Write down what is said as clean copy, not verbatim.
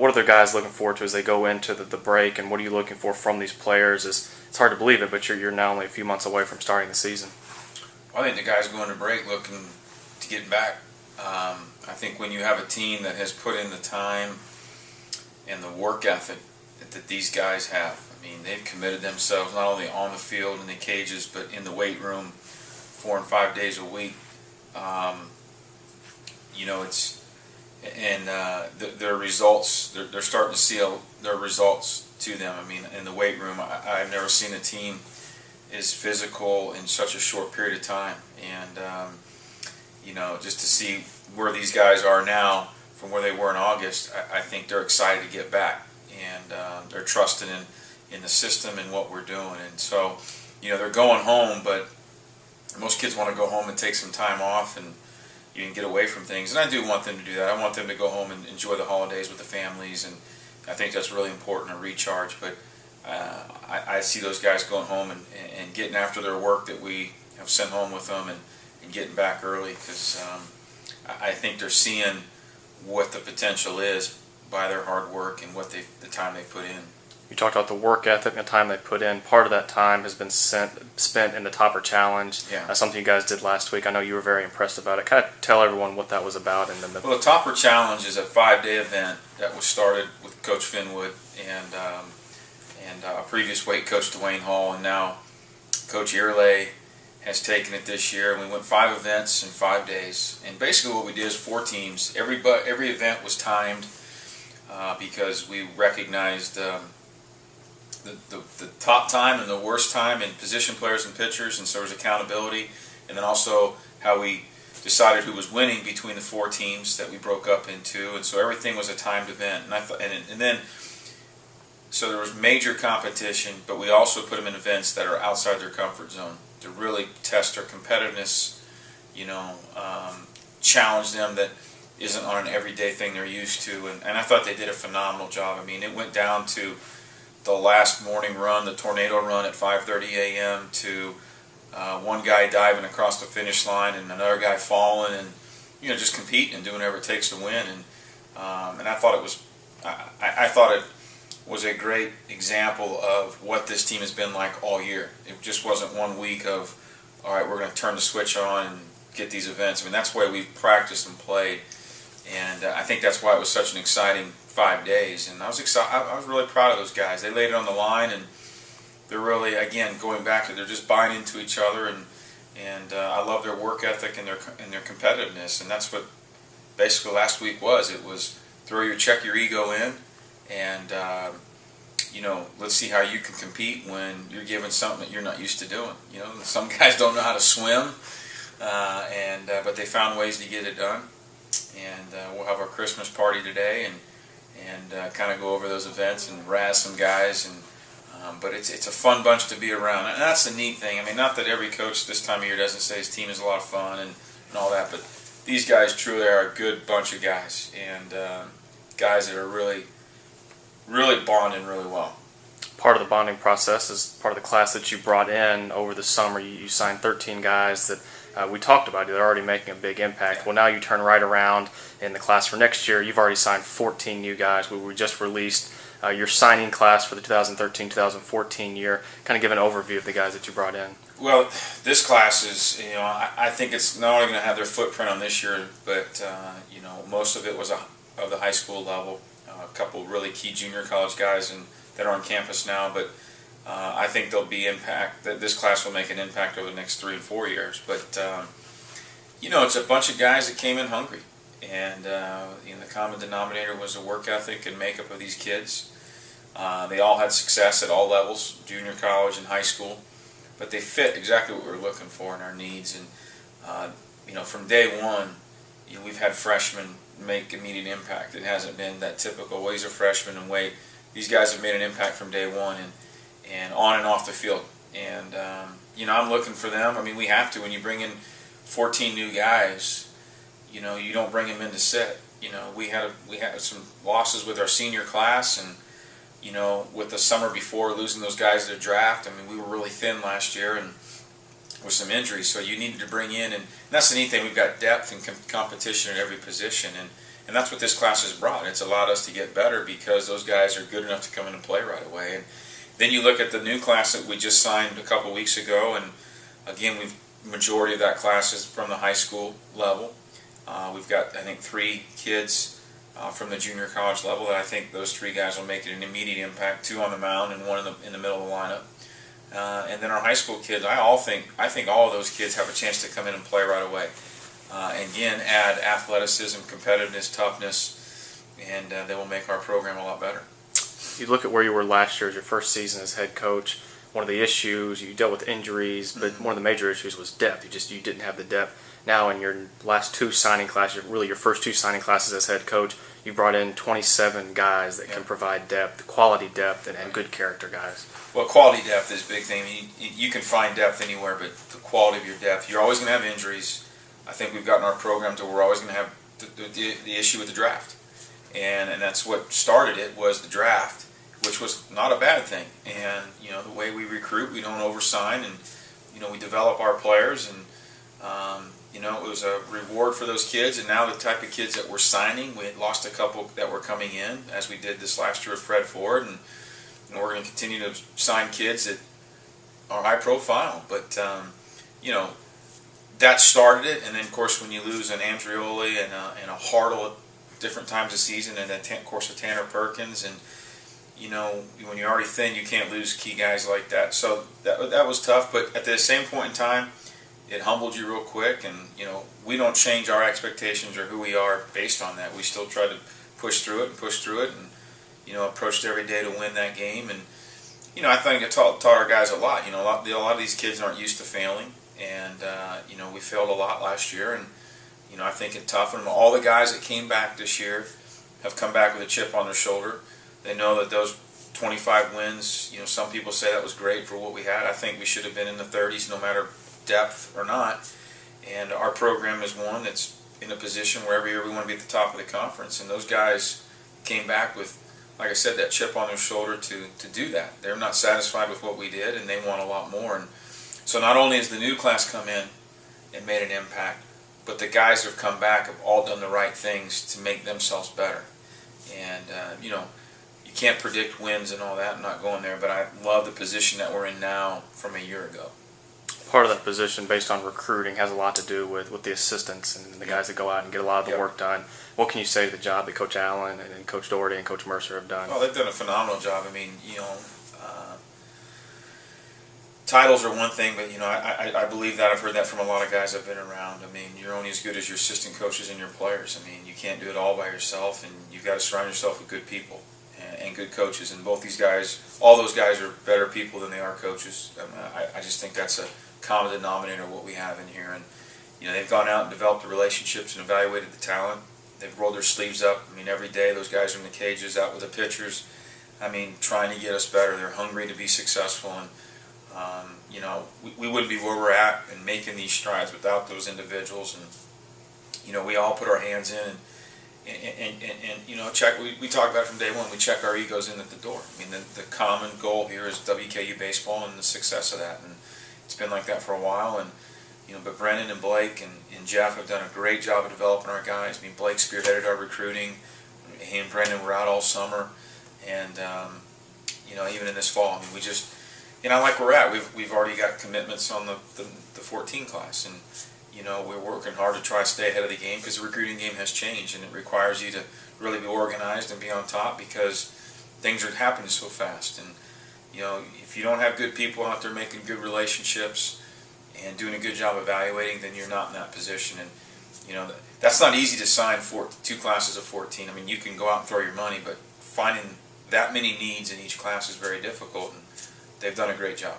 What are the guys looking forward to as they go into the break, and what are you looking for from these players? It's hard to believe it, but you're now only a few months away from starting the season. Well, I think the guys going to break looking to get back. I think when you have a team that has put in the time and the work ethic that these guys have, I mean, they've committed themselves not only on the field in the cages, but in the weight room 4 and 5 days a week. Their results, they're starting to see their results to them. I mean, in the weight room, I've never seen a team as physical in such a short period of time. And, just to see where these guys are now from where they were in August, I think they're excited to get back. And they're trusting in the system and what we're doing. And so, they're going home, but most kids want to go home and take some time off and you can get away from things. And I do want them to do that. I want them to go home and enjoy the holidays with the families, and I think that's really important to recharge. But I see those guys going home and getting after their work that we have sent home with them and getting back early, because I think they're seeing what the potential is by their hard work and the time they put in. You talked about the work ethic and the time they put in. Part of that time has been spent in the Topper Challenge. Yeah. Something you guys did last week. I know you were very impressed about it. Kind of tell everyone what that was about. Well, the Topper Challenge is a 5-day event that was started with Coach Finwood and a previous weight coach, Dwayne Hall, and now Coach Earley has taken it this year. And we went 5 events in 5 days. And basically what we did is 4 teams. Every event was timed because we recognized the top time and the worst time in position players and pitchers, and so there was accountability, and then also how we decided who was winning between the 4 teams that we broke up into, and so everything was a timed event. So there was major competition, but we also put them in events that are outside their comfort zone to really test their competitiveness, challenge them that isn't on an everyday thing they're used to, and I thought they did a phenomenal job. I mean, it went down to the last morning run, the tornado run at 5:30 a.m. to one guy diving across the finish line and another guy falling, and just competing and doing whatever it takes to win. And I thought it was a great example of what this team has been like all year. It just wasn't 1 week of, all right, we're going to turn the switch on and get these events. I mean, that's why we've practiced and played, and I think that's why it was such an exciting 5 days, and I was excited. I was really proud of those guys. They laid it on the line, and they're really, again, going back to, they're just buying into each other, and I love their work ethic and their competitiveness, and that's what basically last week was. It was check your ego in, and let's see how you can compete when you're given something that you're not used to doing. Some guys don't know how to swim, but they found ways to get it done, and we'll have our Christmas party today, and kind of go over those events and razz some guys, but it's a fun bunch to be around, and that's the neat thing. I mean, not that every coach this time of year doesn't say his team is a lot of fun and all that, but these guys truly are a good bunch of guys, and guys that are really, really bonding really well. Part of the bonding process is part of the class that you brought in over the summer. You signed 13 guys that we talked about. They're already making a big impact. Well, now you turn right around in the class for next year. You've already signed 14 new guys. We just released your signing class for the 2013-2014 year. Kind of give an overview of the guys that you brought in. Well, this class is, I think it's not only going to have their footprint on this year, but most of it was of the high school level. A couple really key junior college guys that are on campus now, but I think there'll be impact. That this class will make an impact over the next 3 and 4 years. But it's a bunch of guys that came in hungry, and the common denominator was the work ethic and makeup of these kids. They all had success at all levels, junior college and high school, but they fit exactly what we were looking for in our needs. And from day one, we've had freshmen make immediate impact. It hasn't been that typical, well, he's a freshman and wait. These guys have made an impact from day one, and on and off the field. And I'm looking for them. I mean, we have to. When you bring in 14 new guys, you don't bring them in to sit. We had some losses with our senior class, and with the summer before losing those guys to the draft. I mean, we were really thin last year, and with some injuries, so you needed to bring in, and that's the neat thing. We've got depth and competition at every position, And that's what this class has brought. It's allowed us to get better because those guys are good enough to come in and play right away. And then you look at the new class that we just signed a couple weeks ago, and again, majority of that class is from the high school level. We've got, I think, 3 kids from the junior college level that I think those 3 guys will make an immediate impact. 2 on the mound and 1 in the middle of the lineup. And then our high school kids, I think all of those kids have a chance to come in and play right away. And again, add athleticism, competitiveness, toughness, and they will make our program a lot better. You look at where you were last year as your first season as head coach. One of the issues, you dealt with injuries, but one of the major issues was depth. You didn't have the depth. Now in your last 2 signing classes, really your first 2 signing classes as head coach, you brought in 27 guys that can provide depth, quality depth, and good character guys. Well, quality depth is a big thing. You can find depth anywhere, but the quality of your depth, you're always going to have injuries. I think we've gotten our program to where we're always going to have the issue with the draft. And that's what started it, was the draft, which was not a bad thing. And, the way we recruit, we don't oversign, and, we develop our players, and, it was a reward for those kids. And now the type of kids that we're signing, we had lost a couple that were coming in, as we did this last year with Fred Ford, and we're going to continue to sign kids that are high profile. But, that started it. And then, of course, when you lose an Andreoli and a Hartle at different times of season, and then, of course, a Tanner Perkins, and, when you're already thin, you can't lose key guys like that. So that was tough. But at the same point in time, it humbled you real quick. And, we don't change our expectations or who we are based on that. We still try to push through it, and approached every day to win that game. And, I think it taught our guys a lot. A lot of these kids aren't used to failing. And, we failed a lot last year. And, I think it toughened them. All the guys that came back this year have come back with a chip on their shoulder. They know that those 25 wins, some people say that was great for what we had. I think we should have been in the 30s no matter depth or not. And our program is one that's in a position where every year we want to be at the top of the conference. And those guys came back with, like I said, that chip on their shoulder to do that. They're not satisfied with what we did, and they want a lot more. And so not only has the new class come in and made an impact, but the guys that have come back have all done the right things to make themselves better. And, you can't predict wins and all that. I'm not going there, but I love the position that we're in now from a year ago. Part of that position, based on recruiting, has a lot to do with the assistants and the guys that go out and get a lot of the work done. What can you say to the job that Coach Allen and Coach Doherty and Coach Mercer have done? Well, they've done a phenomenal job. I mean, titles are one thing, but, I believe that. I've heard that from a lot of guys I've been around. I mean, you're only as good as your assistant coaches and your players. I mean, you can't do it all by yourself, and you've got to surround yourself with good people and good coaches. And both these guys, all those guys are better people than they are coaches. I just think that's a common denominator of what we have in here. And, they've gone out and developed the relationships and evaluated the talent. They've rolled their sleeves up. I mean, every day those guys are in the cages, out with the pitchers. I mean, trying to get us better. They're hungry to be successful. And, we wouldn't be where we're at and making these strides without those individuals. And, we all put our hands in and check. We talk about it from day one. We check our egos in at the door. I mean, the common goal here is WKU baseball and the success of that. And it's been like that for a while. And, but Brennan and Blake and Jeff have done a great job of developing our guys. I mean, Blake spearheaded our recruiting. He and Brennan were out all summer. And, even in this fall, I mean, we just, like we're at, we've already got commitments on the 14 class. And, we're working hard to try to stay ahead of the game because the recruiting game has changed, and it requires you to really be organized and be on top because things are happening so fast. And, if you don't have good people out there making good relationships and doing a good job evaluating, then you're not in that position. And, that's not easy to sign 2 classes of 14. I mean, you can go out and throw your money, but finding that many needs in each class is very difficult, and they've done a great job.